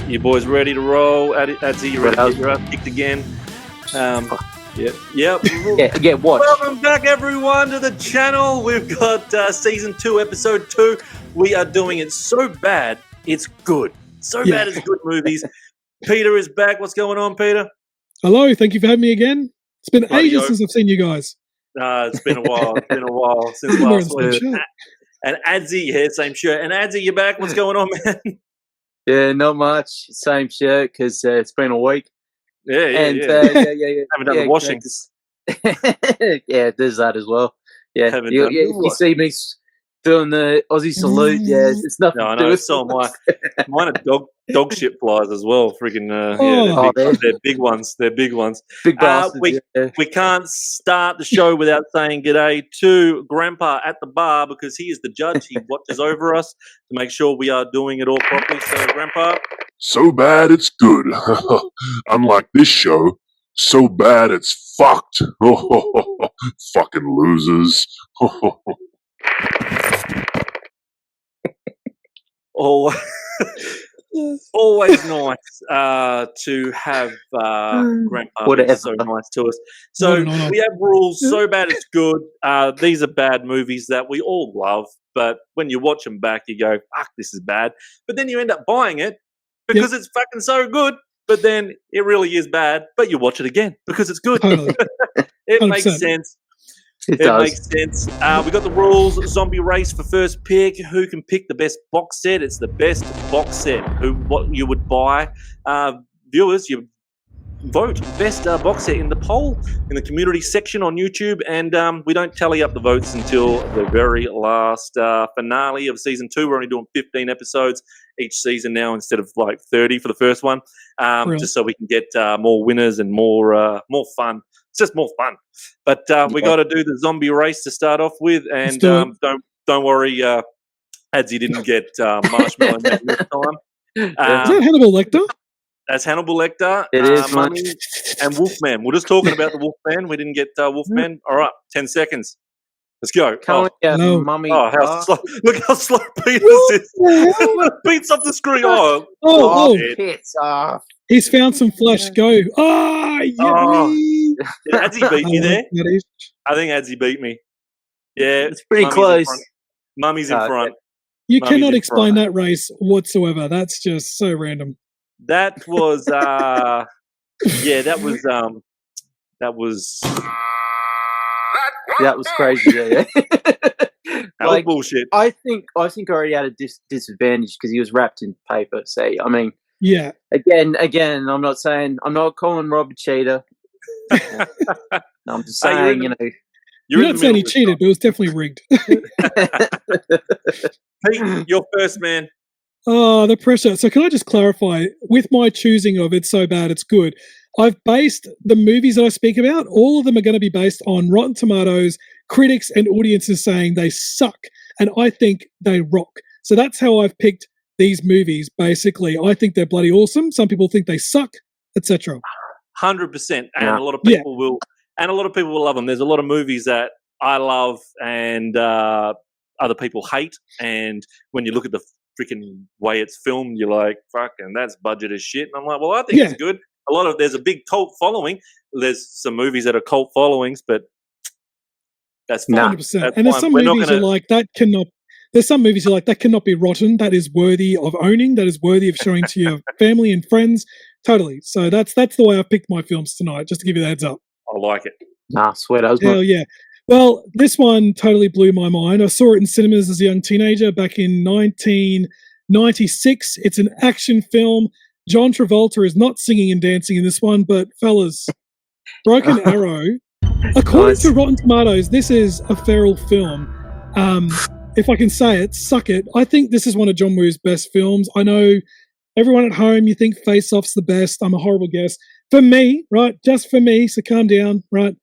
You boys ready to roll? Adsey, you ready to get your ass kicked again? Yep. Yeah, watch. Welcome back, everyone, to the channel. We've got Season 2, Episode 2. We are doing it so bad, it's good. Bad, it's good movies. Peter is back. What's going on, Peter? Hello, thank you for having me again. It's been ages since I've seen you guys. It's been a while. It's been a while since last week. And Adsey, same shirt. And Adsey, you're back. What's going on, man? Yeah, not much. Same shirt because it's been a week. Yeah. Haven't done the washing. Yeah, there's that as well. Yeah, Haven't if done you see me doing the Aussie salute, it's nothing to do with so am I. Mine are dog shit flies as well. Freaking, they're big ones. They're big ones. Big bastards. We can't start the show without saying g'day to Grandpa at the bar because he is the judge. He watches over us to make sure we are doing it all properly. So, Grandpa. So bad it's good. Unlike this show, so bad it's fucked. Fucking losers. Always nice to have Grandpa be so nice to us. So we have rules. So bad it's good. These are bad movies that we all love, but when you watch them back, you go, "Fuck, this is bad." But then you end up buying it because it's fucking so good. But then it really is bad. But you watch it again because it's good. Totally. It makes sense. It makes sense. We got the rules. Zombie race for first pick. Who can pick the best box set? It's the best box set. What you would buy. Viewers, you vote best box set in the poll in the community section on YouTube. And we don't tally up the votes until the very last finale of Season 2. We're only doing 15 episodes each season now instead of like 30 for the first one. Just so we can get more winners and more fun. It's just more fun. But we got to do the zombie race to start off with, and don't worry, Adsey didn't get Marshmallow Man this time. Is that Hannibal Lecter? That's Hannibal Lecter. It is, Mummy and Wolfman. We're just talking about the Wolfman. We didn't get Wolfman. All right, 10 seconds. Let's go. Mummy. How slow. Look how slow Peter is. Pete's off the screen. It's off. He's found some flesh. Go. Yummy. Did Adsey beat me there? I think Adsey beat me. Yeah. It's pretty close. Mummy's in front. You cannot explain that race whatsoever. That's just so random. That was, that was crazy. Yeah. That was bullshit. I think I already had a disadvantage because he was wrapped in paper. So I mean, yeah. Again, I'm not calling Rob a cheater. I'm just saying, You're not saying he cheated, but it was definitely rigged. Pete, you're first, man. Oh, the pressure. So can I just clarify, with my choosing of It's So Bad, It's Good, I've based the movies that I speak about, all of them are going to be based on Rotten Tomatoes, critics and audiences saying they suck, and I think they rock. So that's how I've picked these movies, basically. I think they're bloody awesome. Some people think they suck, etc. 100%. And a lot of people will love them. There's a lot of movies that I love and other people hate, and when you look at the freaking way it's filmed, you're like, fucking, that's budget as shit. And I'm like, well, I think it's good. There's a big cult following. There's some movies that are cult followings, but that's fine. 100%. And there's some movies you're like, that cannot. There's some movies you're like, that cannot be rotten. That is worthy of owning. That is worthy of showing to your family and friends. Totally. So that's the way I picked my films tonight, just to give you the heads up. I like it. Nah, sweat. Hell yeah. Well, this one totally blew my mind. I saw it in cinemas as a young teenager back in 1996. It's an action film. John Travolta is not singing and dancing in this one, but fellas, Broken Arrow, according to Rotten Tomatoes, this is a feral film. If I can say it, suck it. I think this is one of John Woo's best films. I know everyone at home, you think Face Off's the best. I'm a horrible guest. For me, right, just for me, so calm down, right?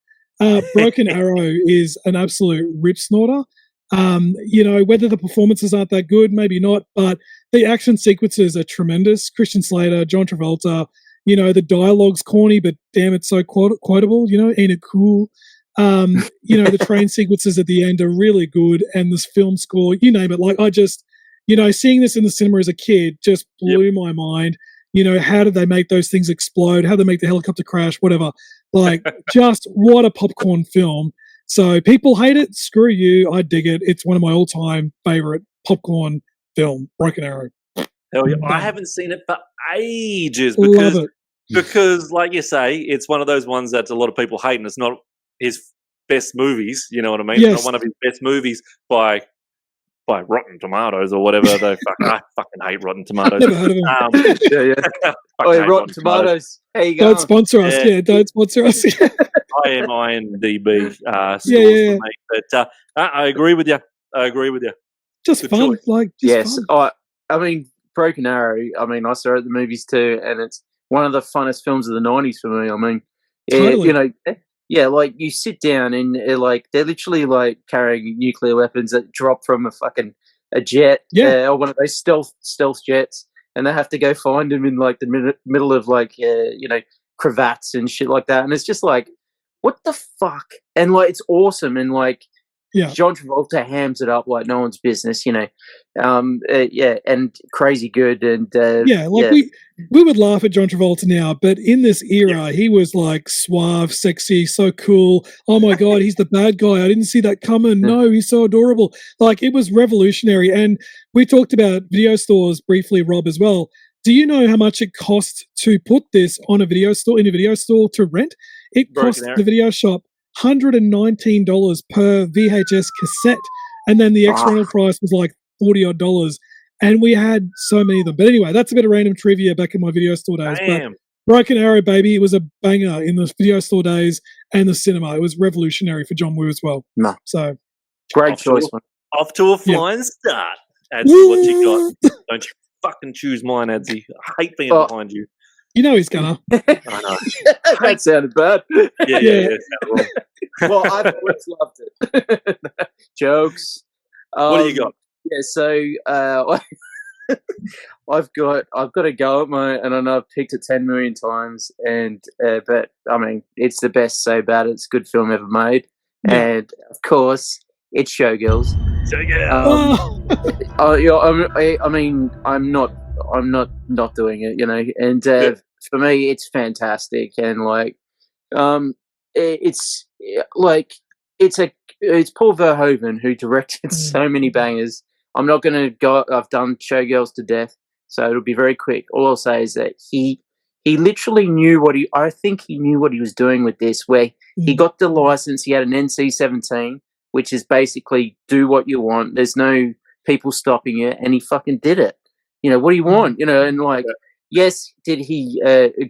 Broken Arrow is an absolute rip snorter. Whether the performances aren't that good, maybe not, but the action sequences are tremendous. Christian Slater, John Travolta, the dialogue's corny, but damn, it's so quotable, ain't it cool? The train sequences at the end are really good, and this film score, you name it. Like, I just, seeing this in the cinema as a kid just blew my mind. how did they make those things explode? How did they make the helicopter crash? Whatever. Like, just what a popcorn film. So people hate it. Screw you. I dig it. It's one of my all-time favorite popcorn film, Broken Arrow. Hell yeah. I haven't seen it for ages Love it. because, like you say, it's one of those ones that a lot of people hate, and it's not his best movies. You know what I mean? Yes. It's not one of his best movies by Rotten Tomatoes or whatever. I fucking hate Rotten Tomatoes. Never heard of him. Rotten Tomatoes. How you going? Don't sponsor us. Yeah, don't sponsor us. I am IMDb scores Yeah. for me. But I agree with you. Just Good fun. choice. Like, Yes. fun. I mean, Broken Arrow, I mean, I saw it at the movies too, and it's one of the funnest films of the 90s for me. I mean, Totally. like you sit down and they're literally like carrying nuclear weapons that drop from a jet, or one of those stealth jets, and they have to go find them in like the middle of cravats and shit like that, and it's just like, what the fuck? And like, it's awesome, and like, John Travolta hams it up like no one's business, and crazy good, and we would laugh at John Travolta now, but in this era, he was like suave, sexy, so cool. Oh my god, he's the bad guy. I didn't see that coming. No, he's so adorable. Like, it was revolutionary. And we talked about video stores briefly, Rob, as well. Do you know how much it cost to put this in a video store to rent? It cost the video shop $119 per VHS cassette, and then the external price was like $40 odd, and we had so many of them. But anyway, that's a bit of random trivia back in my video store days. Damn. But Broken Arrow, baby, it was a banger in the video store days and the cinema. It was revolutionary for John Woo as well. No. So great choice. Off to a flying start. Adsey, what you got? Don't you fucking choose mine, Adsey. I hate being behind you. You know he's gonna. I know. That sounded bad. Yeah. Well, I've always loved it. Jokes. What do you got? Yeah, so I've got a go at and I know I've picked it 10 million times, and but I mean, it's the best so bad it's a good film ever made, and of course it's Showgirls. I mean, I'm not doing it, and for me it's fantastic, and like it's Paul Verhoeven who directed so many bangers. I'm not going to go. I've done Showgirls to death, so it'll be very quick. All I'll say is that he literally knew I think he knew what he was doing with this, where he got the license. He had an NC-17, which is basically do what you want. There's no people stopping you, and he fucking did it. What do you want? And like, yes, did he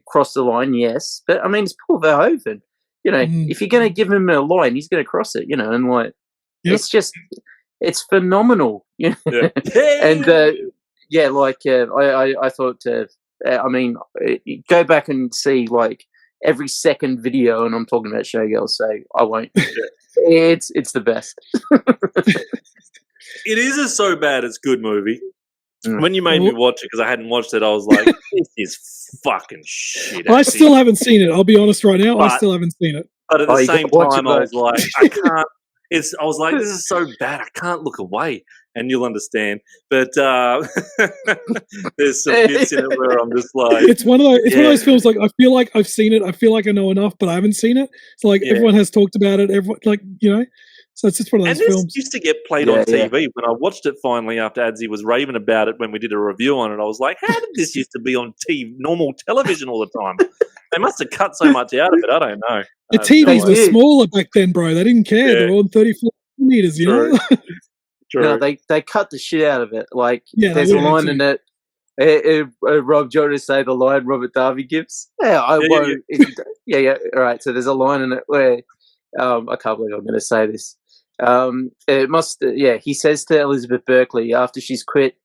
cross the line? Yes, but I mean, it's Paul Verhoeven. If you're going to give him a line, he's going to cross it. And like, it's just, it's phenomenal. And I thought, I mean, go back and see like every second video, and I'm talking about Showgirls, so I won't. It's the best. It is a so bad it's good movie. When you made me watch it, because I hadn't watched it, I was like, this is fucking shit. I still haven't seen it. I'll be honest right now. I still haven't seen it. But at the same time, I was like, I can't. I was like, this is so bad. I can't look away, and you'll understand. But there's some bits in it where I'm just like, it's one of those films. Like, I feel like I've seen it. I feel like I know enough, but I haven't seen it. So like, everyone has talked about it. Everyone, like, So it's just one of those films. Used to get played on TV. When I watched it finally after Adsey was raving about it when we did a review on it, I was like, how did this used to be on normal television all the time? They must have cut so much out of it. I don't know. The TVs were smaller back then, bro. They didn't care. They were on 34 meters, True. No, they cut the shit out of it. Like, there's a line in it. Rob, do you want to say the line Robert Darby gives? Yeah, I won't. Yeah. All right. So there's a line in it where I can't believe I'm going to say this. It must. He says to Elizabeth Berkley after she's quit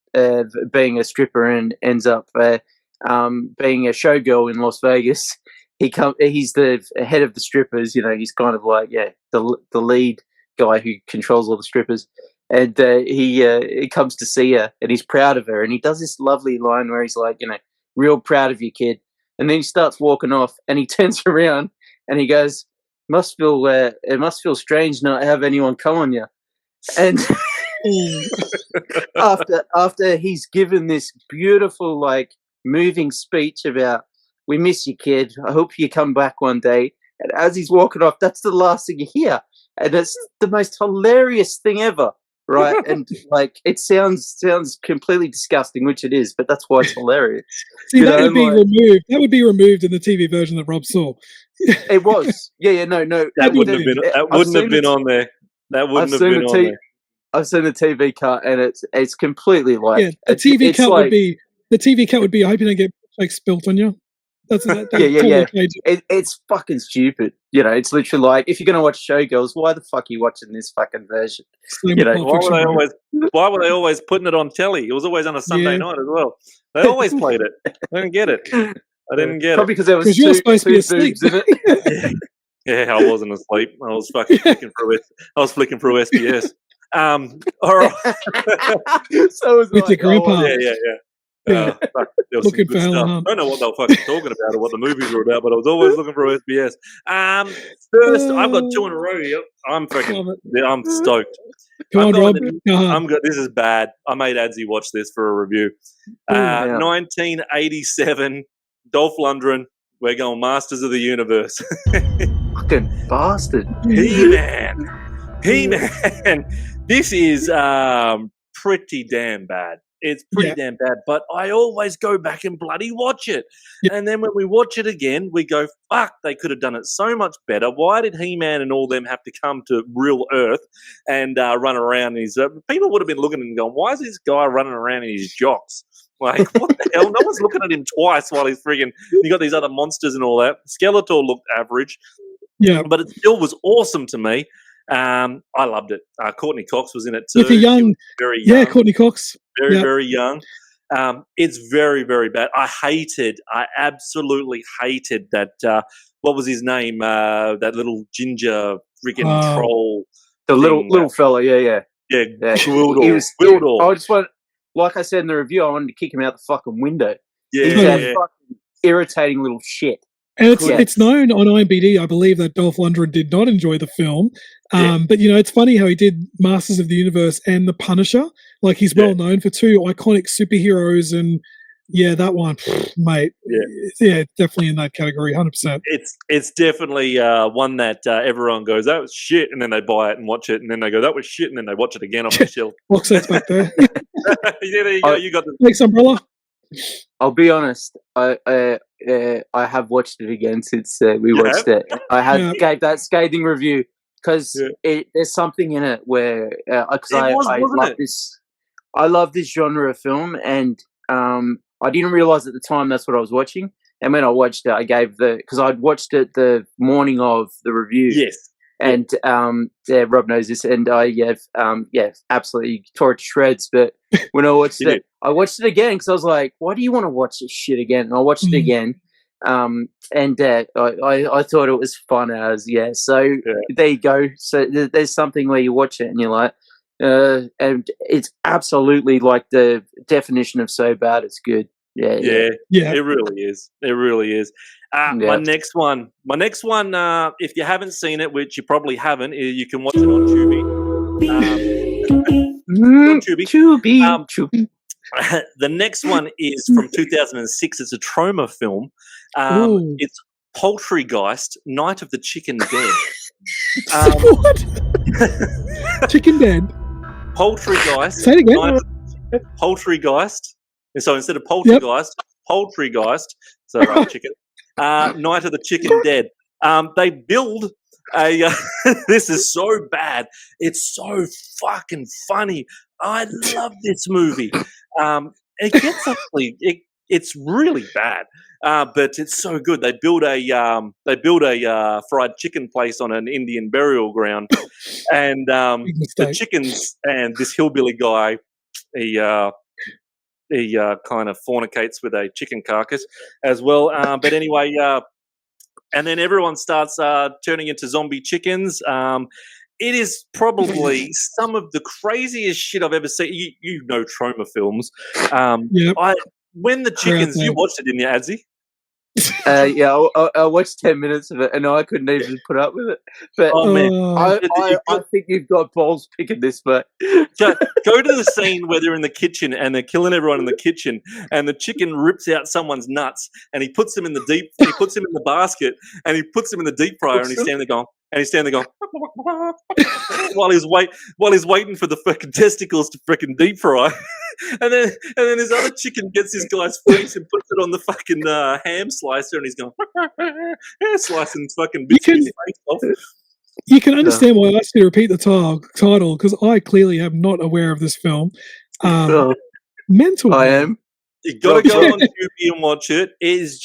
being a stripper and ends up being a showgirl in Las Vegas. He's the head of the strippers. He's kind of like the lead guy who controls all the strippers. And he comes to see her, and he's proud of her. And he does this lovely line where he's like, real proud of you, kid. And then he starts walking off, and he turns around and he goes, it must feel strange not to have anyone come on you. And after he's given this beautiful, like, moving speech about, "We miss you, kid. I hope you come back one day." And as he's walking off, that's the last thing you hear, and it's the most hilarious thing ever, right? And like, it sounds completely disgusting, which it is, but that's why it's hilarious. See, that would be removed. That would be removed in the TV version that Rob saw. It was, no. That wouldn't have been. That wouldn't have been on there. That wouldn't have been on there. I've seen the TV cut, and it's completely like the TV cut would be. The TV cut would be. I hope you don't get like spilt on you. That's It's fucking stupid. It's literally like, if you're gonna watch Showgirls, why the fuck are you watching this fucking version? Why were they always putting it on telly? It was always on a Sunday night as well. They always played it. I didn't get it. Probably because there was you're supposed to be asleep. In it. Yeah, I wasn't asleep. I was fucking flicking through it. I was flicking through SBS. All right. So was with your grandpa. Fuck, looking for stuff. I don't know what they were fucking talking about or what the movies were about, but I was always looking for SBS. First, I've got 2 in a row here. I'm stoked. Come on, Rob. I'm good. This is bad. I made Adsey watch this for a review. 1987, Dolph Lundgren. We're going Masters of the Universe. Fucking bastard. He-Man. This is pretty damn bad. It's pretty damn bad, but I always go back and bloody watch it. Yeah. And then when we watch it again, we go, fuck, they could have done it so much better. Why did He-Man and all them have to come to real Earth and run around? People would have been looking and going, why is this guy running around in his jocks? Like, what the hell? No one's looking at him twice while he's friggin', you got these other monsters and all that. Skeletor looked average. Yeah. But it still was awesome to me. I loved it. Courtney Cox was in it too. Very young. Courtney Cox. Very young. It's very, very bad. I absolutely hated that. What was his name? That little ginger freaking troll. The little fella. Yeah. Gwildor. I just want, like I said in the review, I wanted to kick him out the fucking window. He's that fucking irritating little shit. And it's known on IMDb, I believe, that Dolph Lundgren did not enjoy the film. But, it's funny how he did Masters of the Universe and The Punisher. Like, he's well known for 2 iconic superheroes. And, that one, mate. Yeah, definitely in that category, 100%. It's definitely one that everyone goes, that was shit, and then they buy it and watch it, and then they go, that was shit, and then they watch it again off the shelf. Box set's back there. There you go. You got the next umbrella. I'll be honest. I have watched it again since we watched it. I gave that scathing review because there's something in it where I love this genre of film, and I didn't realize at the time that's what I was watching. And when I watched it, I gave because I'd watched it the morning of the review. Yes. And Rob knows this, and I absolutely tore it to shreds. But when I watched it again because I was like, "Why do you want to watch this shit again?" And I watched it again, and I thought it was fun as So there you go. So there's something where you watch it and you're like, and it's absolutely like the definition of so bad it's good. Yeah. It really is. My next one. If you haven't seen it, which you probably haven't, you can watch it on Tubi. Tubi. The next one is from 2006. It's a trauma film. It's Poultrygeist, Night of the Chicken Dead. What? Chicken Dead? Poultrygeist. Say it again. Poultrygeist. So instead of Poultrygeist, Poultrygeist. So chicken. Night of the Chicken Dead. They build a. This is so bad. It's so fucking funny. I love this movie. It gets actually. It's really bad, but it's so good. They build a fried chicken place on an Indian burial ground, and the chickens and this hillbilly guy. He kind of fornicates with a chicken carcass as well. But anyway, and then everyone starts turning into zombie chickens. It is probably some of the craziest shit I've ever seen. You know trauma films. When the chickens, you watched it, didn't you, Adsey? Yeah, I watched 10 minutes of it, and I couldn't even put up with it. But I think you've got balls picking this, but go to the scene where they're in the kitchen and they're killing everyone in the kitchen, and the chicken rips out someone's nuts, and he puts them in the basket, and he puts them in the deep fryer, and he's standing there going, while he's waiting for the fucking testicles to freaking deep fry. And then this other chicken gets this guy's face and puts it on the fucking ham slicer, and he's going slicing fucking bits of his face off. You can understand why I asked you to repeat the title, because I clearly am not aware of this film. Mental. I am. You got to go on Tubi and watch it. It's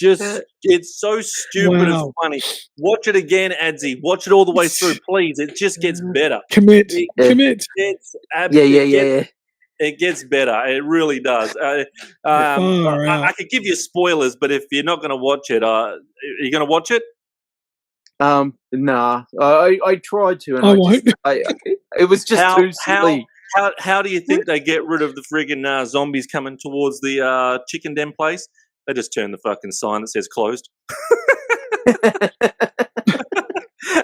so stupid and funny. Watch it again, Adsey. Watch it all the way through, please. It just gets better. Commit. It gets better. It really does. I could give you spoilers, but if you're not going to watch it, are you going to watch it? Nah. I tried to, and I won't. It was just too silly. How do you think they get rid of the friggin' zombies coming towards the chicken den place? They just turn the fucking sign that says closed. And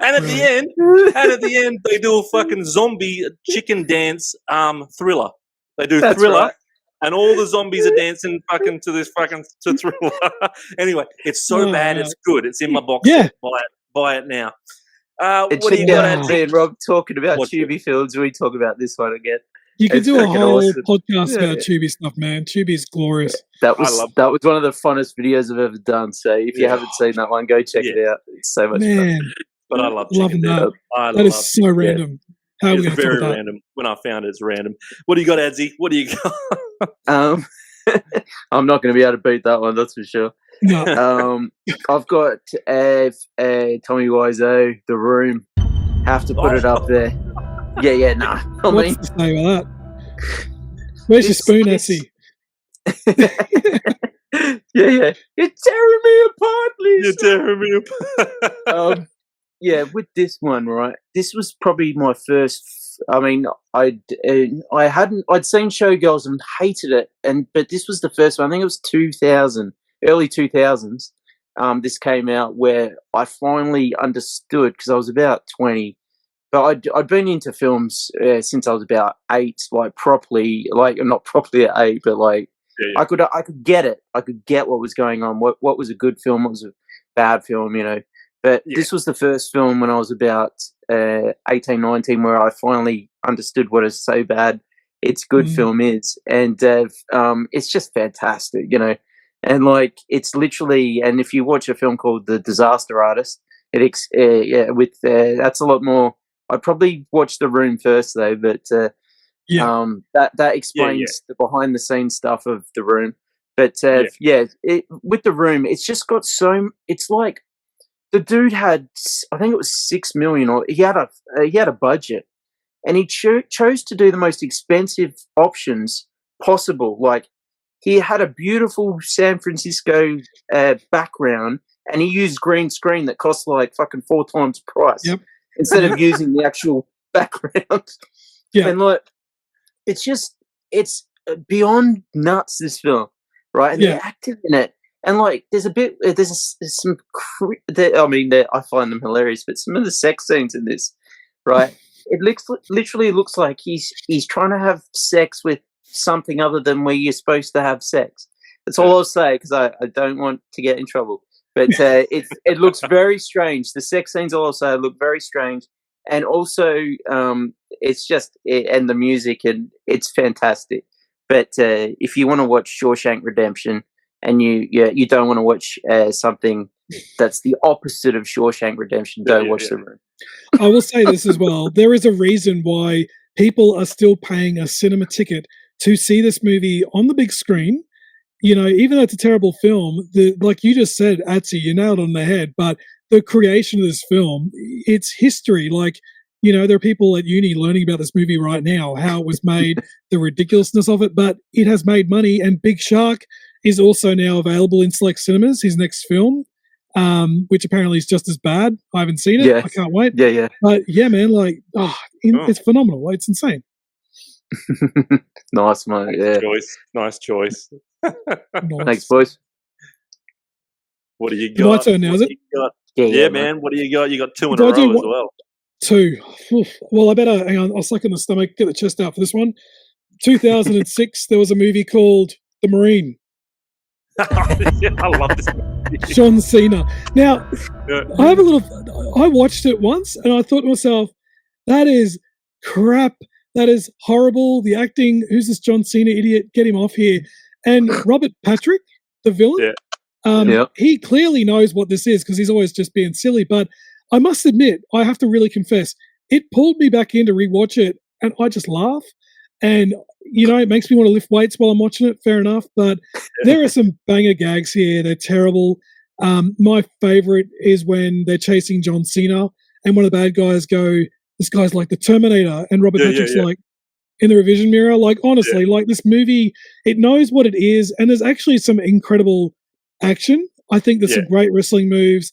at the end, they do a fucking zombie chicken dance thriller. They do Thriller, right. And all the zombies are dancing fucking to Thriller. Anyway, it's so bad, it's good. It's in my box. Yeah. Buy it now. What do you got, Adsey and Rob talking about Tubi films? We talk about this one again. You could do a whole podcast about Tubi stuff, man. Tubi's glorious. That was one of the funnest videos I've ever done. So if you haven't seen that one, go check it out. It's so much fun. But I love that. That is so random. How it's very random. When I found it, it's random. What do you got, Adsey? What do you got? I'm not going to be able to beat that one, that's for sure. No. I've got Tommy Wiseau, The Room. Have to put it up there. Nah. What's the name of that? Where's your spoon, Adsey? Yeah. You're tearing me apart, Lisa. You're tearing me apart. With this one, right? This was probably my first. I mean, I'd seen Showgirls and hated it, but this was the first one. I think it was 2000, early 2000s. This came out where I finally understood, because I was about 20. But I'd been into films since I was about 8, like properly, like not properly at 8, but like I could get it. I could get what was going on. What was a good film? What was a bad film? You know. But this was the first film when I was about 18, 19, where I finally understood what a so bad its good film is, and it's just fantastic, you know. And like it's literally, and if you watch a film called The Disaster Artist, that's a lot more. I'd probably watch The Room first though, but that explains the behind the scenes stuff of The Room. But with The Room, it's just got it's like. The dude had, I think it was $6 million, or he had a budget, and he chose to do the most expensive options possible. Like he had a beautiful San Francisco background, and he used green screen that cost like fucking 4 times price instead of using the actual background. Yeah, and like it's beyond nuts, this film, right? And the acting in it. And like, I find them hilarious, but some of the sex scenes in this, right? It literally looks like he's trying to have sex with something other than where you're supposed to have sex. That's all I'll say, because I don't want to get in trouble. But it looks very strange. The sex scenes, all I'll say, look very strange, and also it's just and the music, and it's fantastic. But if you want to watch Shawshank Redemption, and you don't want to watch something that's the opposite of Shawshank Redemption, don't watch The Room. I will say this as well. There is a reason why people are still paying a cinema ticket to see this movie on the big screen. You know, even though it's a terrible film, like you just said, Adsey, you nailed it on the head, but the creation of this film, it's history. Like, you know, there are people at uni learning about this movie right now, how it was made, the ridiculousness of it, but it has made money, and Big Shark is also now available in select cinemas, his next film, which apparently is just as bad. I haven't seen it. Yeah. I can't wait. Yeah. But yeah, man, like, it's phenomenal. It's insane. Nice, mate. Yeah. Nice choice. Thanks, boys. What do you got? My turn now, is it? Yeah, man. What do you got? You got 2 in a row as well. 2. Well, I better hang on. I'll suck in the stomach, get the chest out for this one. 2006, there was a movie called The Marine. I love this movie. John Cena. Now, I watched it once and I thought to myself, that is crap. That is horrible. The acting, who's this John Cena idiot? Get him off here. And Robert Patrick, the villain, he clearly knows what this is because he's always just being silly. But I must admit, I have to really confess, it pulled me back in to rewatch it and I just laugh. And, it makes me want to lift weights while I'm watching it. Fair enough. But there are some banger gags here. They're terrible. My favorite is when they're chasing John Cena and one of the bad guys go, this guy's like the Terminator. And Robert Patrick's like in the revision mirror. Like, honestly, like this movie, it knows what it is. And there's actually some incredible action. I think there's some great wrestling moves.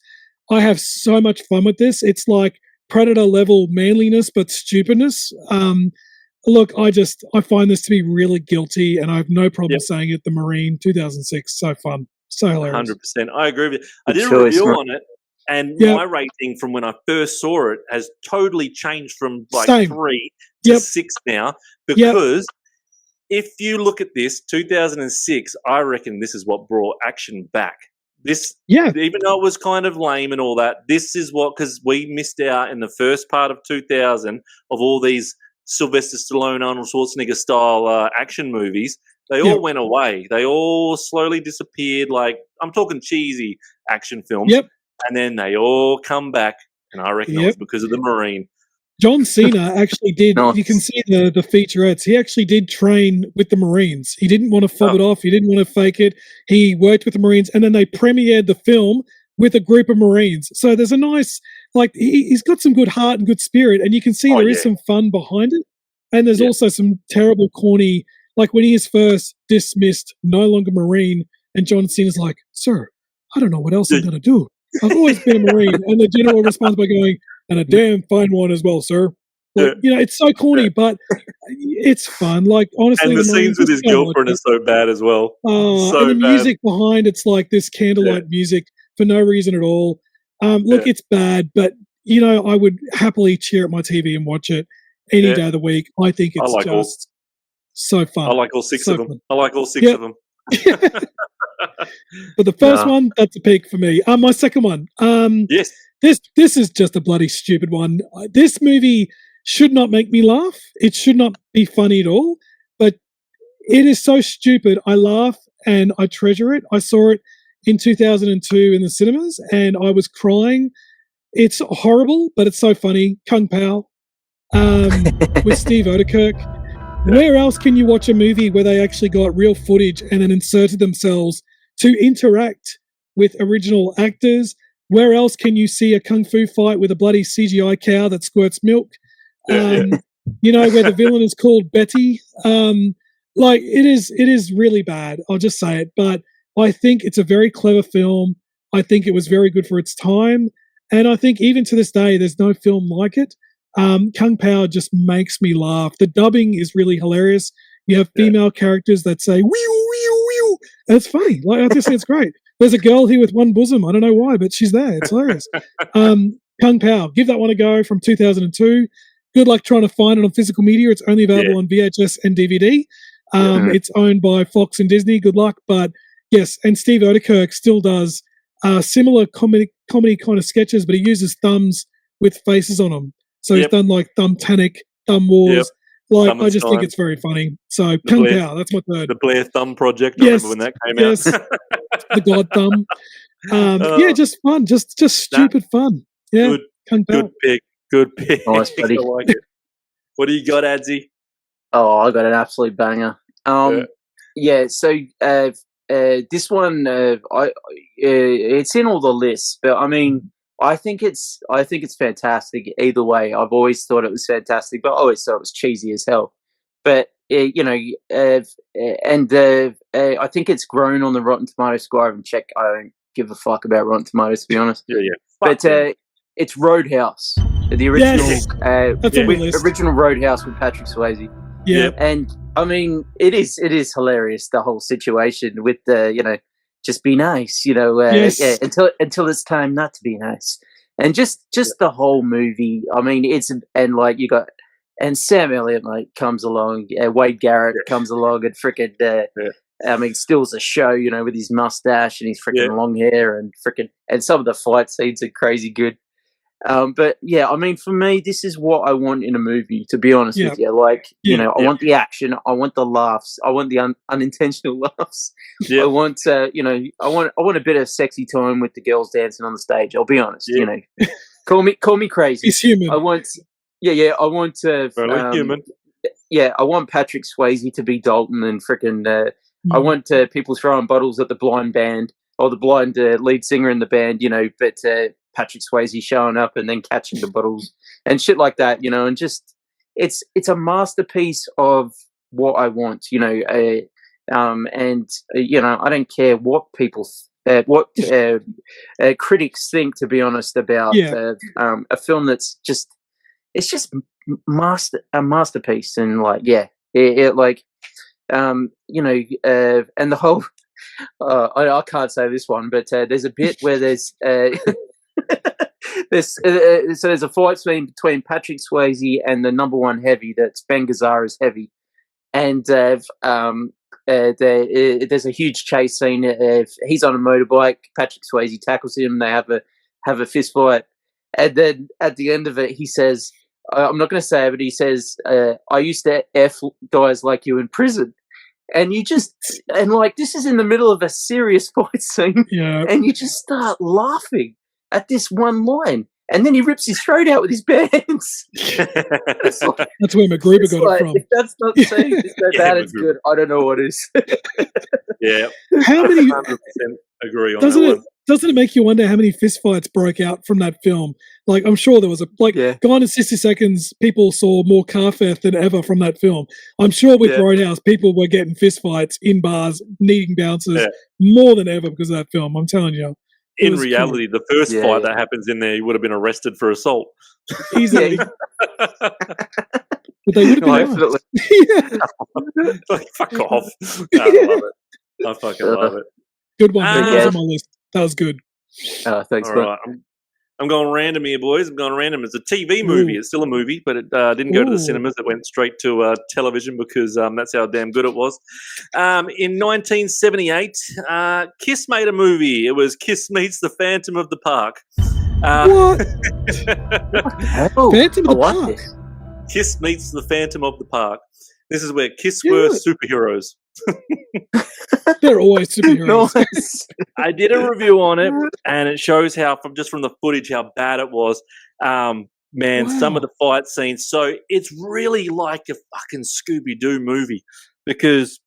I have so much fun with this. It's like Predator level manliness, but stupidness. Look, I find this to be really guilty, and I have no problem saying it. The Marine, 2006, so fun, so hilarious. 100%. I agree with you. I did a review on it, and my rating from when I first saw it has totally changed from like 3 to 6 now. Because if you look at this, 2006, I reckon this is what brought action back. This, even though it was kind of lame and all that, this is what, because we missed out in the first part of 2000 of all these Sylvester Stallone, Arnold Schwarzenegger style action movies. They all went away. They all slowly disappeared. Like, I'm talking cheesy action films. And then they all come back, and I reckon it was because of the Marine. John Cena actually did, you can see the featurettes, he actually did train with the Marines. He didn't want to fob it off. He didn't want to fake it. He worked with the Marines, and then they premiered the film with a group of Marines. So there's a nice, like, he's got some good heart and good spirit, and you can see there is some fun behind it. And there's also some terrible, corny, like when he is first dismissed, no longer Marine, and John Cena's like, sir, I don't know what else I'm going to do. I've always been a Marine. And the general responds by going, and a damn fine one as well, sir. Like, it's so corny, but it's fun. Like, honestly, and the scenes with his girlfriend is so bad as well. And the music behind it's like this candlelight music for no reason at all. Look, it's bad, but I would happily cheer at my TV and watch it any day of the week. I think it's so fun. I like all 6 of them. Fun. I like all 6 of them. But the first one, that's a peak for me. My second one. This is just a bloody stupid one. This movie should not make me laugh. It should not be funny at all. But it is so stupid. I laugh and I treasure it. I saw it in 2002 in the cinemas and I was crying. It's horrible, but it's so funny. Kung Pao with Steve Oedekerk. Where else can you watch a movie where they actually got real footage and then inserted themselves to interact with original actors? Where else can you see a kung fu fight with a bloody CGI cow that squirts milk? Where the villain is called Betty. Like it is really bad. I'll just say it. But I think it's a very clever film. I think it was very good for its time. And I think even to this day, there's no film like it. Kung Pao just makes me laugh. The dubbing is really hilarious. You have female characters that say, wee, wee, wee. And it's funny. Like, I just think it's great. There's a girl here with one bosom. I don't know why, but she's there. It's hilarious. Kung Pao. Give that one a go from 2002. Good luck trying to find it on physical media. It's only available on VHS and DVD. It's owned by Fox and Disney. Good luck. But yes, and Steve Oedekerk still does similar comedy kind of sketches, but he uses thumbs with faces on them. So he's done like Thumbtanic, Thumb Wars. Like, I just think it's very funny. So Kung Pao, that's my third. The Blair Thumb Project. I remember when that came out. The God Thumb. Just fun. Just stupid fun. Yeah. Kung Pao. Good pick. Good pick. Nice, buddy. I like it. What do you got, Adsey? Oh, I got an absolute banger. So this one, it's in all the lists, but I mean, I think it's fantastic either way. I've always thought it was fantastic, but I always thought it was cheesy as hell. But I think it's grown on the Rotten Tomatoes score. I haven't checked. I don't give a fuck about Rotten Tomatoes, to be honest. But it's Roadhouse, the original, original Roadhouse with Patrick Swayze. Yeah, and I mean, it is hilarious, the whole situation with the just be nice, you know. Yeah, until it's time not to be nice. And just the whole movie. I mean, like you got. And Sam Elliott, like, comes along. Wade Garrett comes along and freaking, I mean, steals a show, you know, with his mustache and his freaking long hair and some of the fight scenes are crazy good. But yeah, I mean, for me, this is what I want in a movie. To be honest with you, like, you know, I want the action, I want the laughs, I want the unintentional laughs. I want, you know, I want a bit of sexy time with the girls dancing on the stage. I'll be honest, you know, call me crazy. He's human. I want. Yeah, I want human. Yeah, I want Patrick Swayze to be Dalton and freaking. I want people throwing bottles at the blind band or the blind lead singer in the band, you know. But Patrick Swayze showing up and then catching the bottles and shit like that, you know. And just it's a masterpiece of what I want, you know. And you know, I don't care what people. Critics think, to be honest, about a film that's just. It's just a masterpiece, and like, it like, you know, and the whole. I can't say this one, but there's a bit where there's there's a fight scene between Patrick Swayze and the number one heavy, that's Bangazara's heavy, and there's a huge chase scene. He's on a motorbike. Patrick Swayze tackles him. They have a fist fight. And then at the end of it, he says, I'm not going to say it, but he says, I used to F guys like you in prison. And like, this is in the middle of a serious fight scene. Yeah. And you just start laughing at this one line. And then he rips his throat out with his bare hands. Like, that's where MacGruber got it from. If that's not saying it's so bad, it's good. I don't know what is. Yeah. How many? 100% agree on that one. Doesn't it make you wonder how many fistfights broke out from that film? Like, I'm sure there was Gone in 60 Seconds, people saw more car theft than ever from that film. I'm sure with Roadhouse, people were getting fistfights in bars, needing bouncers more than ever because of that film. I'm telling you. In reality, the first fight that happens in there, you would have been arrested for assault. Easily. But they would have been like, fuck off. I love it. I fucking love it. Good one. That was on my list. That was good. Thanks, all right. I'm going random here, boys. I'm going random. It's a TV movie. It's still a movie, but it didn't go to the cinemas. It went straight to television because that's how damn good it was. In 1978, Kiss made a movie. It was Kiss Meets the Phantom of the Park. What? Phantom of the Park? Kiss Meets the Phantom of the Park. This is where Kiss were superheroes. They're always superheroes. Nice. I did a review on it, and it shows how, from the footage, how bad it was. Some of the fight scenes. So it's really like a fucking Scooby-Doo movie because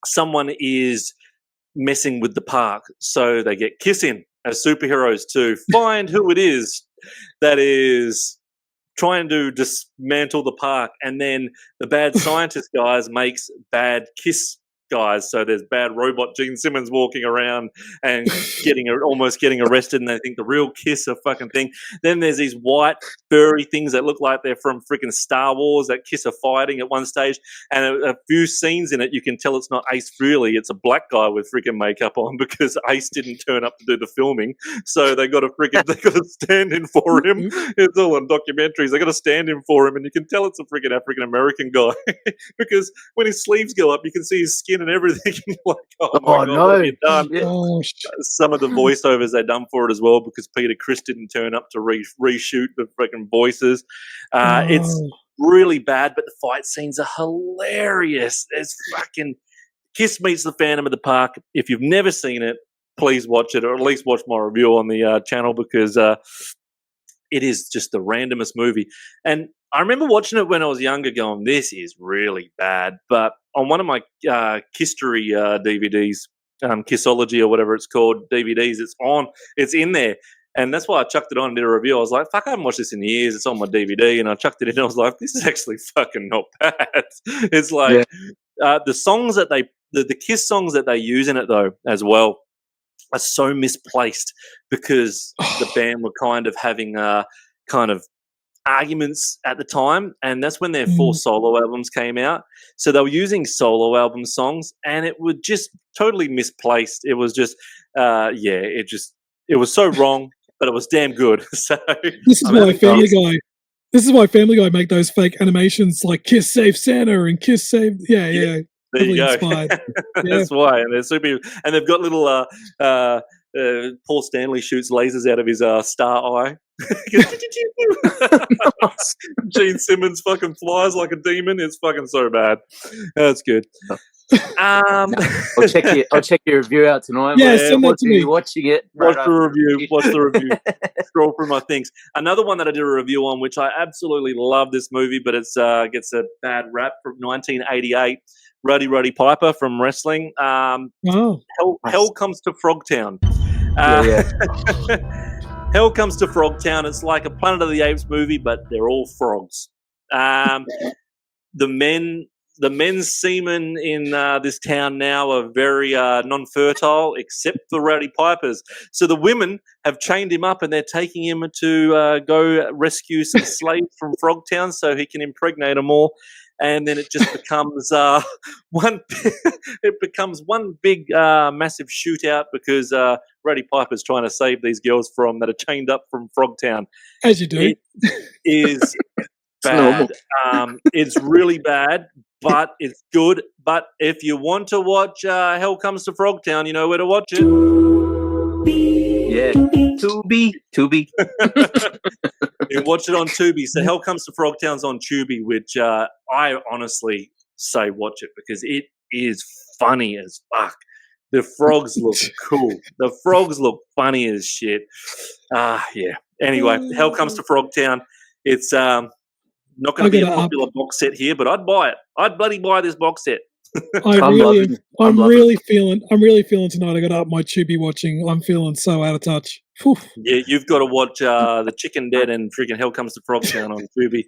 someone is messing with the park. So they get Kiss in as superheroes to find who it is that is trying to dismantle the park, and then the bad scientist guys makes bad Kiss guys. So there's bad robot Gene Simmons walking around and almost getting arrested, and they think the real Kiss are fucking thing. Then there's these white furry things that look like they're from freaking Star Wars that Kiss are fighting at one stage, and a few scenes in it you can tell it's not Ace Frehley, it's a black guy with freaking makeup on because Ace didn't turn up to do the filming, so they got to stand in for him. It's all on documentaries. They got to stand in for him, and you can tell it's a freaking African American guy because when his sleeves go up you can see his skin and everything. Like, oh my God, no. what have you done? Oh, some of the voiceovers they done for it as well because Peter Criss didn't turn up to reshoot the freaking voices. It's really bad, but the fight scenes are hilarious. It's fucking Kiss Meets the Phantom of the Park. If you've never seen it, please watch it, or at least watch my review on the channel because it is just the randomest movie. And I remember watching it when I was younger going, this is really bad. But on one of my Kisstory DVDs, Kissology or whatever it's called, DVDs, it's in there. And that's why I chucked it on and did a review. I was like, fuck, I haven't watched this in years. It's on my DVD. And I chucked it in and I was like, this is actually fucking not bad. It's like the songs that the Kiss songs that they use in it, though, as well, are so misplaced because the band were kind of having kind of arguments at the time, and that's when their 4 solo albums came out. So they were using solo album songs, and it was just totally misplaced. It was just, it was so wrong, but it was damn good. So this is why Family Guy. This is why Family Guy make those fake animations like "Kiss Save Santa" and "Kiss Save." Yeah. There you go. That's why, and they're super. And they've got little. Paul Stanley shoots lasers out of his star eye. Gene Simmons fucking flies like a demon. It's fucking so bad. That's good. I'll check your review out tonight. Yeah, send that to me. Watching it. Watch the review. Scroll through my things. Another one that I did a review on, which I absolutely love this movie, but it's gets a bad rap, from 1988. Roddy Piper from wrestling. Hell Comes to Frogtown. Hell Comes to Frogtown. It's like a Planet of the Apes movie, but they're all frogs. The men's semen in this town now are very non-fertile, except for Roddy Piper's. So the women have chained him up, and they're taking him to go rescue some slaves from Frogtown so he can impregnate them all. And then it just becomes one big massive shootout because Roddy Piper's trying to save these girls that are chained up from Frogtown. As you do. It is bad. It's really bad, but it's good. But if you want to watch Hell Comes to Frogtown, you know where to watch it. Yeah, Tubi. You watch it on Tubi. So Hell Comes to Frogtown's on Tubi, which I honestly say watch it because it is funny as fuck. The frogs look cool. The frogs look funny as shit. Yeah. Anyway, Hell Comes to Frogtown. It's not going to be a popular box set here, but I'd buy it. I'd bloody buy this box set. I'm really feeling tonight. I got up my Tubi watching. I'm feeling so out of touch. Whew. Yeah, you've got to watch The Chicken Dead and freaking Hell Comes to Frogtown on Tubi.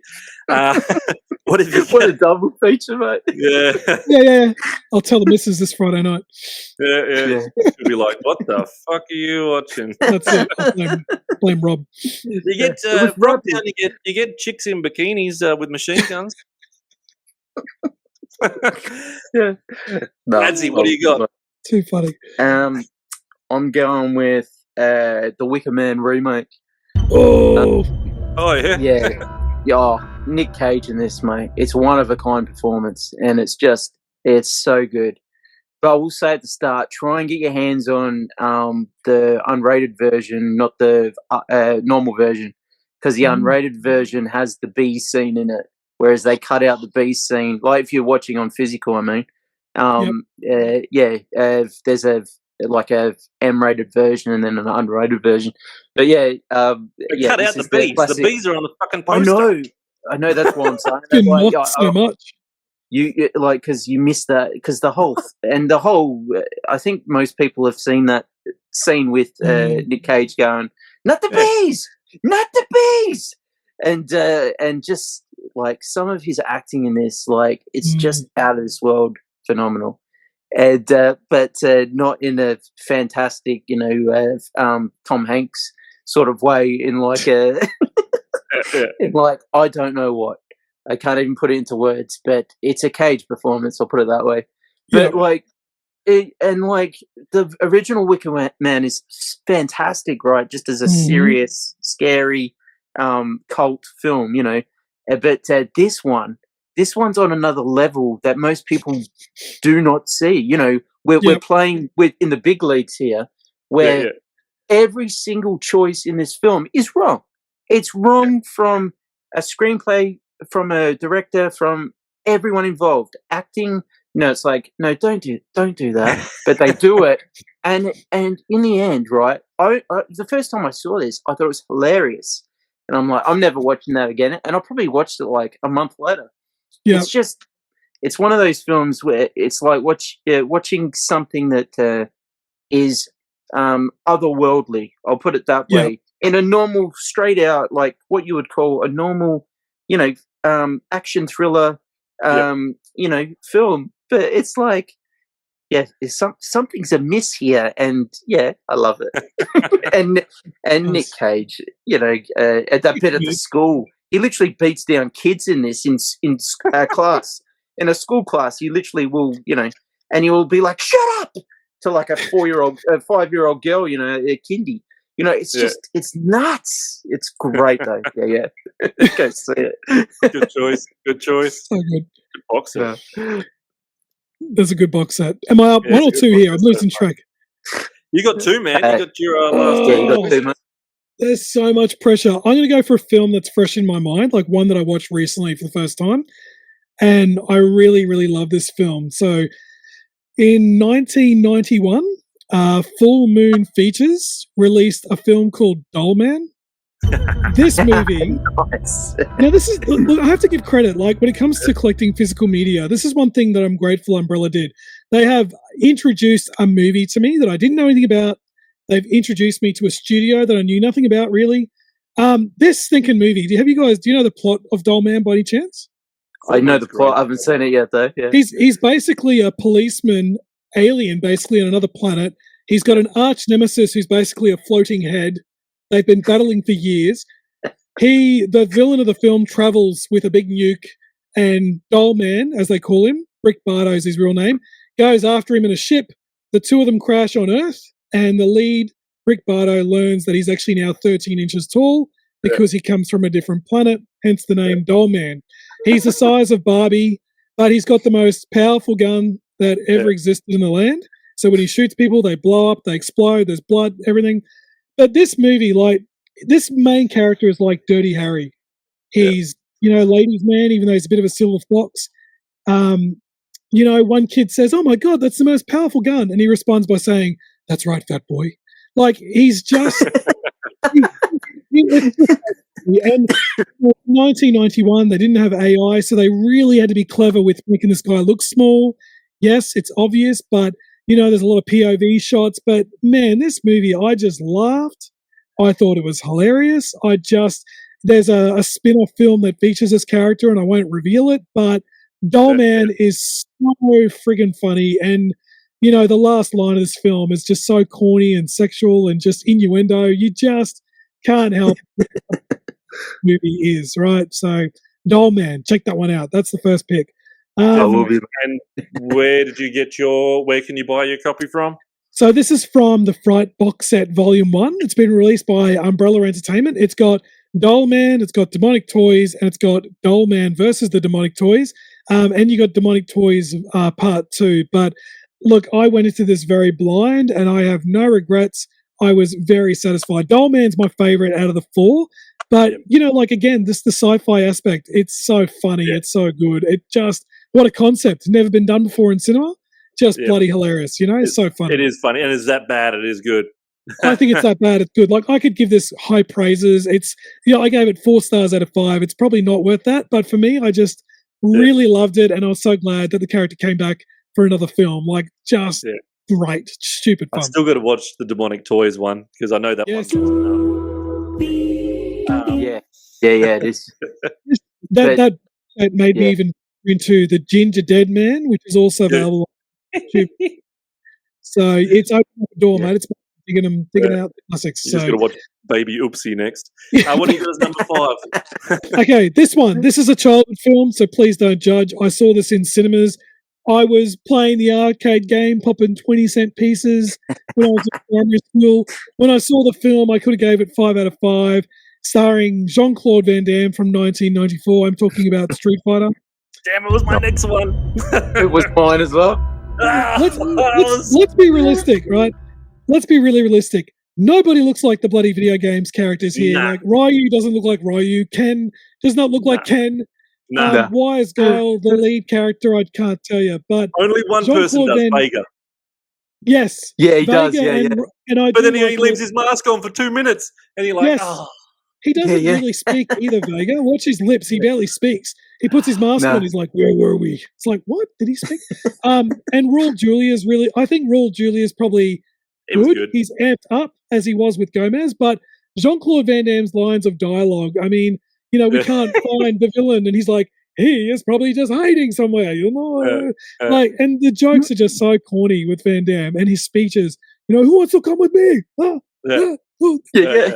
What a double feature, mate. Yeah. I'll tell the missus this Friday night. Yeah. She'll be like, "What the fuck are you watching?" That's it. Blame Rob. You get Frogtown. You get chicks in bikinis with machine guns. Yeah. Adsey, what do you got? Too funny. I'm going with the Wicker Man remake. Oh yeah. Yeah. Nick Cage in this, mate. It's one of a kind performance, and it's so good. But I will say at the start, try and get your hands on the unrated version, not the normal version, because the unrated version has the B scene in it. Whereas they cut out the B scene, like if you're watching on physical, I mean, there's a M-rated version and then an unrated version. But cut out the B's. The B's are on the fucking poster. I know. That's what I'm saying. It's been mocked so much. You because you missed that because the whole I think most people have seen that scene with Nick Cage going, "Not the bees, not the bees," and just like some of his acting in this, like it's just out of this world phenomenal, and but not in a fantastic, Tom Hanks sort of way, in like a in like I don't know what. I can't even put it into words, but it's a Cage performance. I'll put it that way. But the original Wicker Man is fantastic, right? Just as a serious, scary cult film, But this one's on another level that most people do not see. We're playing in the big leagues here, where every single choice in this film is wrong. It's wrong from a screenplay, from a director, from everyone involved. Acting, it's like, no, don't do that. But they do it, and in the end, right? I the first time I saw this, I thought it was hilarious, and I'm like, I'm never watching that again. And I probably watched it like a month later. Yeah, it's one of those films where it's like watching something that is otherworldly. I'll put it that way. In a normal, straight out, like what you would call a normal, action thriller, film. But it's like, something's amiss here, and I love it. and Nick Cage, at that bit at the school, he literally beats down kids in this in class, in a school class. He literally will, and he will be like, "Shut up!" to like a 5-year-old girl, a kindy. It's just, it's nuts. It's great though. Yeah. Go see it. Good choice. So good. Good box set. There's a good box set. Am I up one or two here? I'm losing track. You got two, man. You got your last. Yeah, you got two, man. There's so much pressure. I'm going to go for a film that's fresh in my mind, like one that I watched recently for the first time. And I really, really love this film. So in 1991, Full Moon Features released a film called DOLLMAN. This movie, Nice. now this is, look, I have to give credit, like when it comes to collecting physical media, this is one thing that I'm grateful Umbrella did. They have introduced a movie to me that I didn't know anything about. They've introduced me to a studio that I knew nothing about, really. This stinking movie, do you know the plot of DOLLMAN by any chance? I know the plot. I haven't seen it yet, though. Yeah. He's basically a policeman alien, basically on another planet. He's got an arch nemesis who's basically a floating head. They've been battling for years. The villain of the film, travels with a big nuke, and DOLLMAN, as they call him, Rick Bardo is his real name, goes after him in a ship. The two of them crash on Earth, and the lead, Rick Bardo, learns that he's actually now 13 inches tall because he comes from a different planet, hence the name DOLLMAN. He's the size of Barbie, but he's got the most powerful gun that ever existed in the land. So when he shoots people, they blow up, they explode, there's blood, everything. But this movie, like, this main character is like Dirty Harry. He's, ladies' man, even though he's a bit of a silver fox. One kid says, "Oh my God, that's the most powerful gun." And he responds by saying, "That's right, fat boy." Like, he's just... And in 1991, they didn't have AI, so they really had to be clever with making this guy look small. Yes, it's obvious, but, there's a lot of POV shots. But, man, this movie, I just laughed. I thought it was hilarious. There's a spin-off film that features this character, and I won't reveal it, but DOLLMAN is so friggin' funny. And, the last line of this film is just so corny and sexual and just innuendo. You just can't help what the movie is, right? So, DOLLMAN, check that one out. That's the first pick. And where can you buy your copy from? So this is from the Fright box set Volume 1. It's been released by Umbrella Entertainment. It's got DOLLMAN, it's got Demonic Toys, and it's got DOLLMAN versus the Demonic Toys. And you got Demonic Toys Part 2. But look, I went into this very blind, and I have no regrets. I was very satisfied. DOLLMAN's my favorite out of the four. But, again, the sci-fi aspect, it's so funny. Yeah. It's so good. What a concept. Never been done before in cinema. Just bloody hilarious, It's so funny. It is funny. And it's that bad. It is good. I think it's that bad. It's good. Like, I could give this high praises. It's, I gave it 4 stars out of 5. It's probably not worth that. But for me, I just really loved it. And I was so glad that the character came back for another film. Like, just great. Stupid fun. I still got to watch the Demonic Toys one because I know that one. Yeah, it is. that made me even into the Ginger Dead Man, which is also available on YouTube. So it's opening up the door, mate. It's digging out the classics. You're just going to watch Baby Oopsie next. What do you got as number 5? Okay, this one. This is a childhood film, so please don't judge. I saw this in cinemas. I was playing the arcade game, popping 20-cent pieces when I was in primary school. When I saw the film, I could have gave it 5 out of 5. Starring Jean-Claude Van Damme from 1994. I'm talking about Street Fighter. Damn, it was my next one. It was mine as well. Let's be realistic, right? Let's be really realistic. Nobody looks like the bloody video games characters here. Nah. Like, Ryu doesn't look like Ryu. Ken does not look like Ken. Wise Guile, the lead character, I can't tell you. But only one person does, Vega. Yes. Yeah, he does. Yeah. But then he leaves his mask on for 2 minutes, and you're like, He doesn't really speak either, Vega. Watch his lips. He barely speaks. He puts his mask on. He's like, "Where were we?" It's like, what? Did he speak? And Raul Julia's I think Raul Julia's probably good. He's amped up as he was with Gomez, but Jean-Claude Van Damme's lines of dialogue, I mean, we can't find the villain, and he's like, he is probably just hiding somewhere, and the jokes are just so corny with Van Damme, and his speeches, who wants to come with me?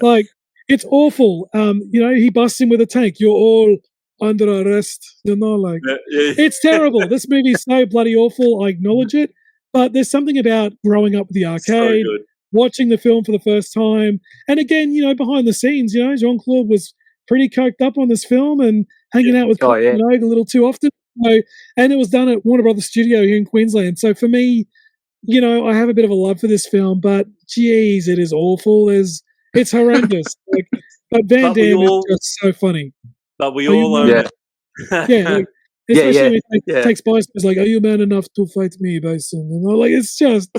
Like, It's awful. He busts in with a tank. You're all under arrest. Like it's terrible. This movie's so bloody awful. I acknowledge it, but there's something about growing up with the arcade, watching the film for the first time, and again, behind the scenes, Jean-Claude was pretty coked up on this film and hanging out with Minogue a little too often. And it was done at Warner Brothers Studio here in Queensland. So for me, I have a bit of a love for this film, but geez, it is awful. It's horrendous. But Van Damme is just so funny. But we all own it. Especially when he takes Bison. It's like, "Are you man enough to fight me, Bison?" It's just,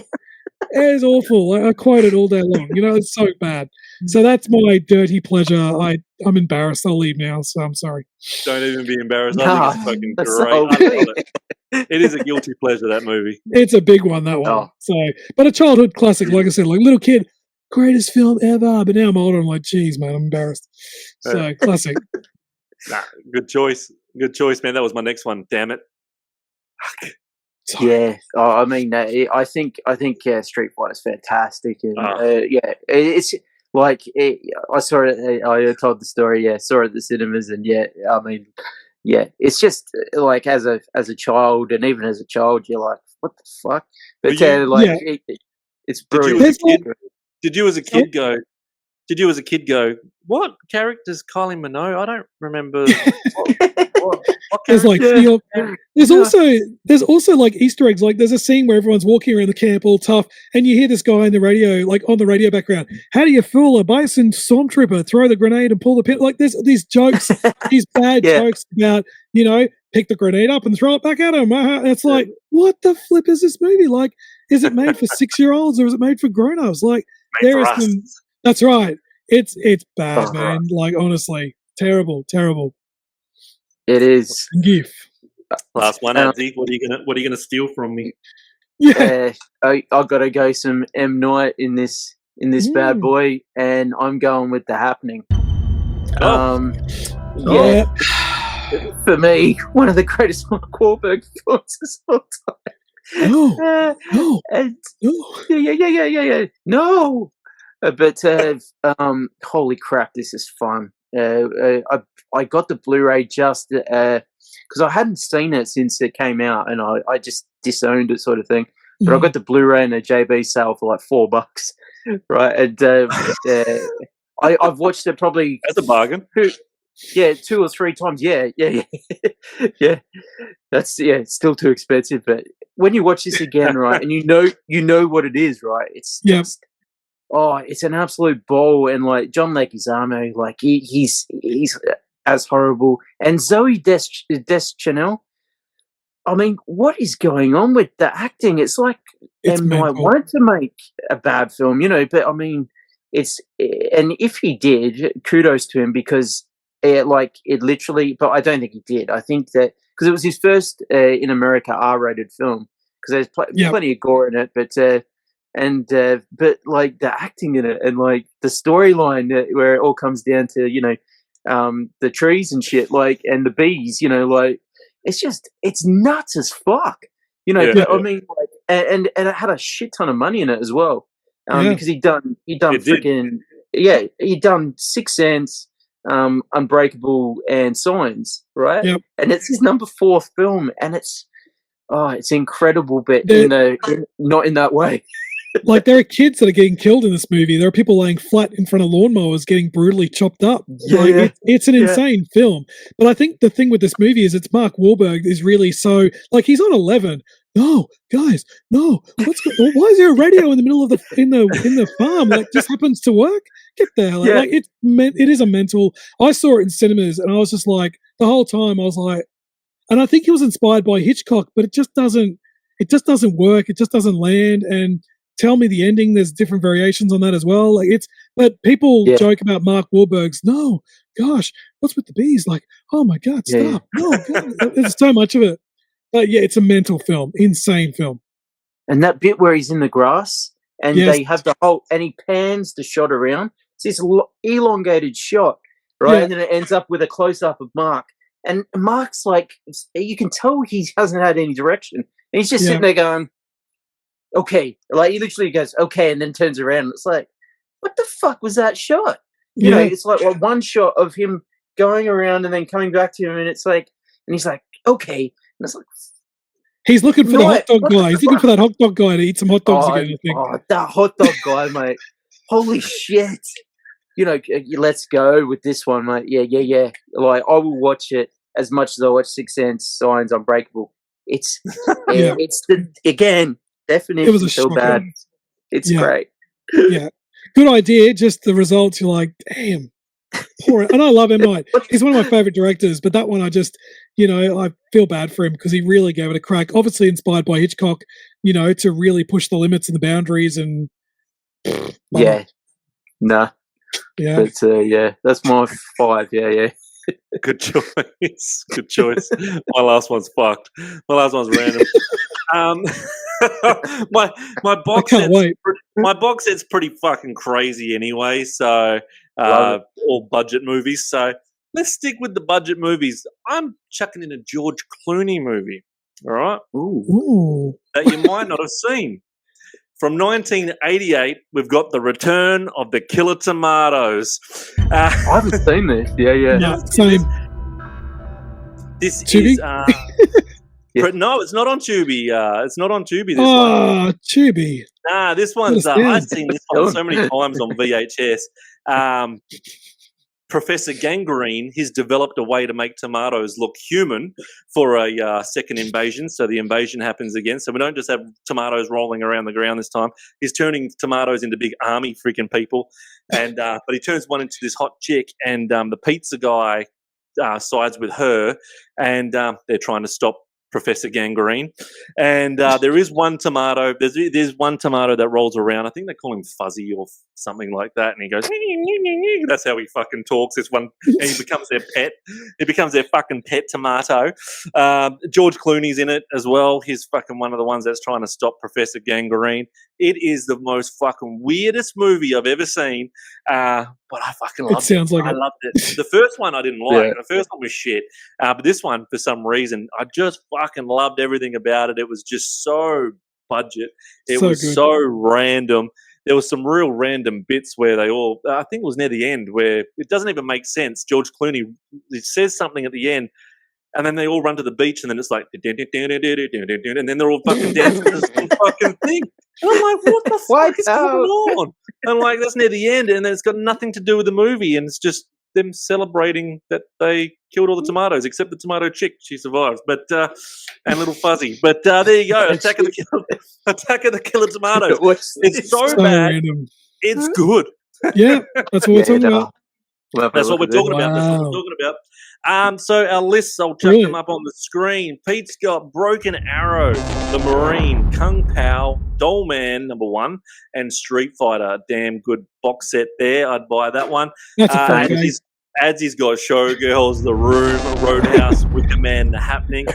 it's awful. I quote it all day long. It's so bad. So that's my dirty pleasure. I'm embarrassed. I'll leave now. So I'm sorry. Don't even be embarrassed. I think it's fucking great. I love it. It is a guilty pleasure, that movie. It's a big one, that one. Oh. So, but a childhood classic, like I said, like little kid, greatest film ever. But now I'm older. I'm like, geez, man, I'm embarrassed. So classic. Good choice. Good choice, man. That was my next one. Damn it. Yeah. I mean, I think Street Fighter's fantastic, and it's like I saw it. I told the story. Yeah, saw it at the cinemas, and I mean, it's just like as a child, and even as a child, you're like, what the fuck? But it's brilliant. Did you as a kid go? Did you as a kid go, what character's Kylie Minogue? I don't remember. what there's like there's also like Easter eggs. Like there's a scene where everyone's walking around the camp all tough, and you hear this guy in the radio, like on the radio background. How do you fool a Bison stormtrooper? Throw the grenade and pull the pin. Like there's these jokes, these bad jokes about pick the grenade up and throw it back at him. It's like, what the flip is this movie? Like, is it made for 6-year-olds or is it made for grown-ups? Like there is some. That's right. It's bad, man. Like honestly, terrible. It is. GIF. Last one, Adsey. What are you gonna steal from me? Yeah, I gotta go some M Night in this bad boy, and I'm going with The Happening. For me, one of the greatest Mark Wahlberg films of all time. No. But holy crap, this is fun. I got the Blu-ray just because I hadn't seen it since it came out, and I just disowned it, sort of thing. But I got the Blu-ray in a JB sale for like $4, right? And I've watched it probably as a bargain. 2 or 3 times. Yeah. That's it's still too expensive. But when you watch this again, right, and you know what it is, right? It's just. Oh, it's an absolute ball, and like John Leguizamo, like he's as horrible, and Zoe Deschanel. I mean, what is going on with the acting? It's like M. Night wanted to make a bad film, but I mean, and if he did, kudos to him, because it literally. But I don't think he did. I think that because it was his first in America R-rated film, because there's plenty of gore in it, but. But like the acting in it, and like the storyline where it all comes down to the trees and shit, like, and the bees, like it's nuts as fuck, But, I mean, like, and it had a shit ton of money in it as well, because he'd done freaking he'd done Sixth Sense, Unbreakable, and Signs, right? Yep. And it's his number 4th film, and it's incredible, but not in that way. Like, there are kids that are getting killed in this movie. There are people laying flat in front of lawnmowers getting brutally chopped up. It's an insane film. But I think the thing with this movie is it's Mark Wahlberg is really so, like, he's on 11. No, guys, no. Why is there a radio in the middle of in the farm? Like, just happens to work? Get the hell out. Like, it is a mental. I saw it in cinemas, and I was just like, the whole time I was like, and I think he was inspired by Hitchcock, but it just doesn't work. It just doesn't land. And tell me the ending. There's different variations on that as well. Like, but people joke about Mark Wahlberg's. No, gosh, what's with the bees? Like, oh my God, stop! No, God. There's so much of it. But yeah, it's a mental film, insane film. And that bit where he's in the grass, and they have the whole, and he pans the shot around. It's this elongated shot, right? And then it ends up with a close up of Mark, and Mark's like, you can tell he hasn't had any direction, and he's just sitting there going, okay, like he literally goes, okay, and then turns around. And it's like, what the fuck was that shot? You know, it's like one shot of him going around and then coming back to him, and it's like, and he's like, okay, and it's like, he's looking for the hot dog guy. He's looking for that hot dog guy to eat some hot dogs again, I think. Oh, that hot dog guy, mate. Holy shit. You know, let's go with this one, mate. Yeah. Like, I will watch it as much as I watch Sixth Sense, Signs, Unbreakable. It's the, again, definition. It was so bad. It's great. Yeah. Good idea. Just the results, you're like, damn. Poor. And I love M. Night. He's one of my favorite directors, but that one I just, you know, I feel bad for him because he really gave it a crack. Obviously inspired by Hitchcock, you know, to really push the limits and the boundaries and yeah. Nah. Yeah. But that's my 5. Yeah. Good choice. Good choice. My last one's fucked. My last one's random. My box set's pretty fucking crazy anyway. So all budget movies. So let's stick with the budget movies. I'm chucking in a George Clooney movie. All right. Ooh. That you might not have seen. From 1988, we've got The Return of the Killer Tomatoes. I haven't seen this. Yeah. No, same. This Tubi? is... No, it's not on Tubi. It's not on Tubi, this one. Oh, Tubi. Nah, this one's... I've seen this one so many times on VHS. Professor Gangrene, he's developed a way to make tomatoes look human for a second invasion. So the invasion happens again. So we don't just have tomatoes rolling around the ground this time. He's turning tomatoes into big army freaking people. And but he turns one into this hot chick, and the pizza guy sides with her, and they're trying to stop Professor Gangrene. And there is one tomato. There's one tomato that rolls around. I think they call him Fuzzy or something like that. And he goes, that's how he fucking talks. This one, and he becomes their pet. He becomes their fucking pet tomato. George Clooney's in it as well. He's fucking one of the ones that's trying to stop Professor Gangrene. It is the most fucking weirdest movie I've ever seen. But I fucking loved it. I loved it. The first one I didn't like. The first one was shit. But this one, for some reason, I just fucking loved everything about it. It was just so budget. It was good. So random. There was some real random bits where they all, I think it was near the end, where it doesn't even make sense. George Clooney says something at the end, and then they all run to the beach, and then it's like, and then they're all fucking dancing to this fucking thing. And I'm like, what the fuck is going on? And like, that's near the end, and then it's got nothing to do with the movie, and it's just them celebrating that they killed all the tomatoes, except the tomato chick. She survives, but and Little Fuzzy. But there you go, Attack of the Killer Tomatoes. It's so bad. Random. It's good. Yeah, that's what we're talking about. That's what we're talking about. That's what we're talking about. So our lists, I'll chuck them up on the screen. Pete's got Broken Arrow, The Marine, Kung Pao, Dollman, number 1, and Street Fighter. Damn good box set there. I'd buy that one. That's a fun game. Adsey's got Showgirls, The Room, Roadhouse, Wicker Man, The Happening.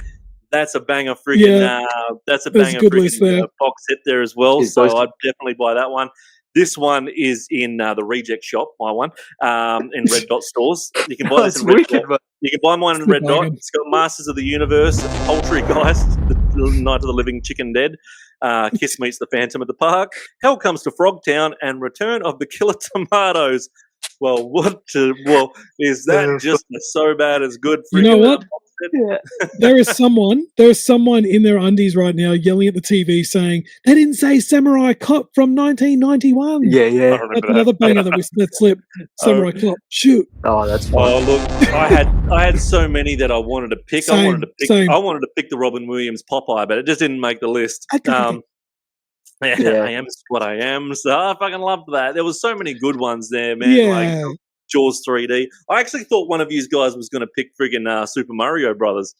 That's a banger freaking. That's a banger freaking box set there as well. So I'd definitely buy that one. This one is in the Reject Shop, my one, in Red Dot stores. You can buy this in Red Dot. You can buy mine in Red Dot. It's got Masters of the Universe, Poultrygeist, The Night of the Living Chicken Dead, Kiss Meets the Phantom at the Park, Hell Comes to Frogtown, and Return of the Killer Tomatoes. Well, is that just so bad as good? You know what? There is someone in their undies right now yelling at the TV saying they didn't say Samurai Cop from 1991. Yeah. That's another banger that slipped. Samurai Cop. Shoot. Oh, that's fun. Oh, look, I had so many that I wanted to pick. I wanted to pick the Robin Williams Popeye, but it just didn't make the list. I am what I am. So I fucking loved that. There was so many good ones there, man. Like Jaws 3D. I actually thought one of you guys was going to pick friggin' Super Mario Brothers.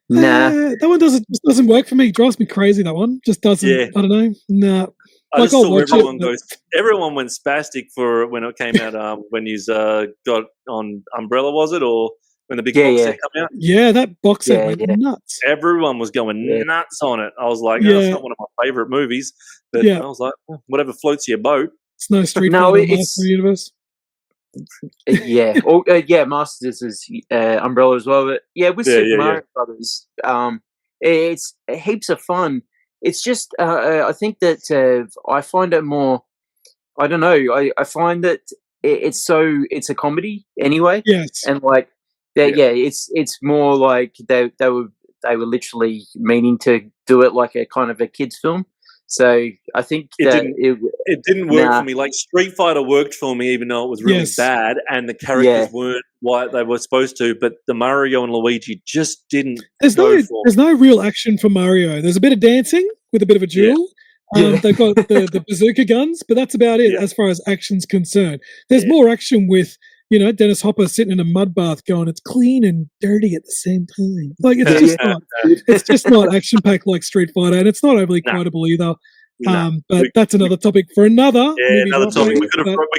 Nah, that one doesn't work for me. It drives me crazy. That one just doesn't. Yeah. I don't know. Nah. I just saw everyone went spastic for when it came out. When you got on Umbrella, was it, or when the big box set came out? Yeah, that box set went nuts. Everyone was going nuts on it. I was like, it's not one of my favorite movies, but I was like, whatever floats your boat. It's no Street Fighter Master Universe. Masters is Umbrella as well. But with Super Mario Brothers, it's heaps of fun. It's just I think that I find it more. I don't know. I find that it's a comedy anyway. Yes, and like it's more like they were literally meaning to do it like a kind of a kids film. So I think it didn't work for me. Like Street Fighter worked for me, even though it was really bad and the characters weren't what they were supposed to. But the Mario and Luigi just didn't. There's no real action for Mario. There's a bit of dancing with a bit of a duel. They've got the bazooka guns, but that's about it as far as action's concerned. There's more action with, Dennis Hopper sitting in a mud bath going, it's clean and dirty at the same time. Like, it's just not action-packed like Street Fighter, and it's not overly quotable either. But that's another topic for another. Yeah, another topic. We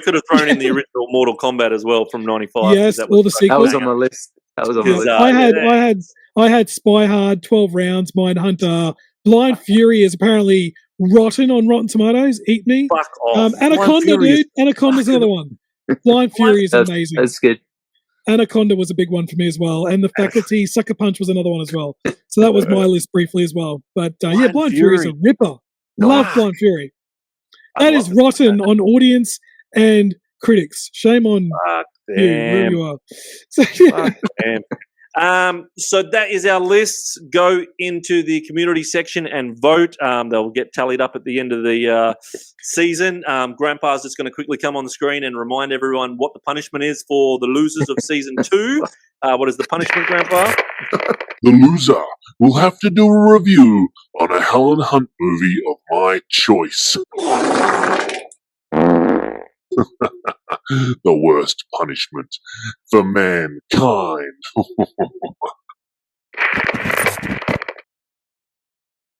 could have thrown in the original Mortal Kombat as well from '95. Yes, all the sequels. That was on my list. I had Spy Hard, 12 Rounds, Mindhunter. Blind Fury is apparently rotten on Rotten Tomatoes. Eat me. Fuck off. Anaconda, dude. Anaconda's another one. Blind Fury is amazing. That's good. Anaconda was a big one for me as well. And The Faculty, Sucker Punch was another one as well. So that was my list briefly as well. But Blind Fury is a ripper. Love Blind Fury. That is rotten on audience and critics. Shame on you, wherever you are. So, so that is our list. Go into the community section and vote. They'll get tallied up at the end of the season. Grandpa's just going to quickly come on the screen and remind everyone what the punishment is for the losers of season 2. What is the punishment, Grandpa? The loser will have to do a review on a Helen Hunt movie of my choice. The worst punishment for mankind.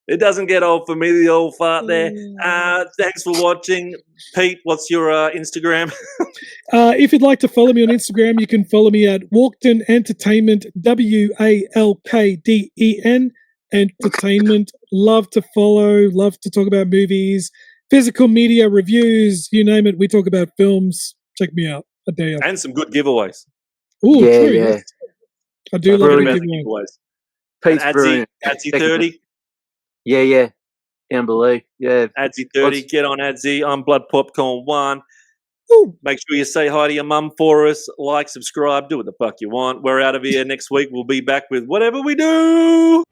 It doesn't get old for me, the old fart there. Thanks for watching. Pete, what's your Instagram? If you'd like to follow me on Instagram, you can follow me at Walkden Entertainment, WALKDEN Entertainment. Love to follow, love to talk about movies, physical media, reviews, you name it. We talk about films. Check me out. I dare you. And some good giveaways. Oh, true. Yeah. I do love giveaways. Pete's brilliant. Adsey 30. Yeah. Can't believe. Yeah. Adsey 30. Get on Adsey. I'm Blood Popcorn 1. Ooh. Make sure you say hi to your mum for us. Like, subscribe, do what the fuck you want. We're out of here next week. We'll be back with whatever we do.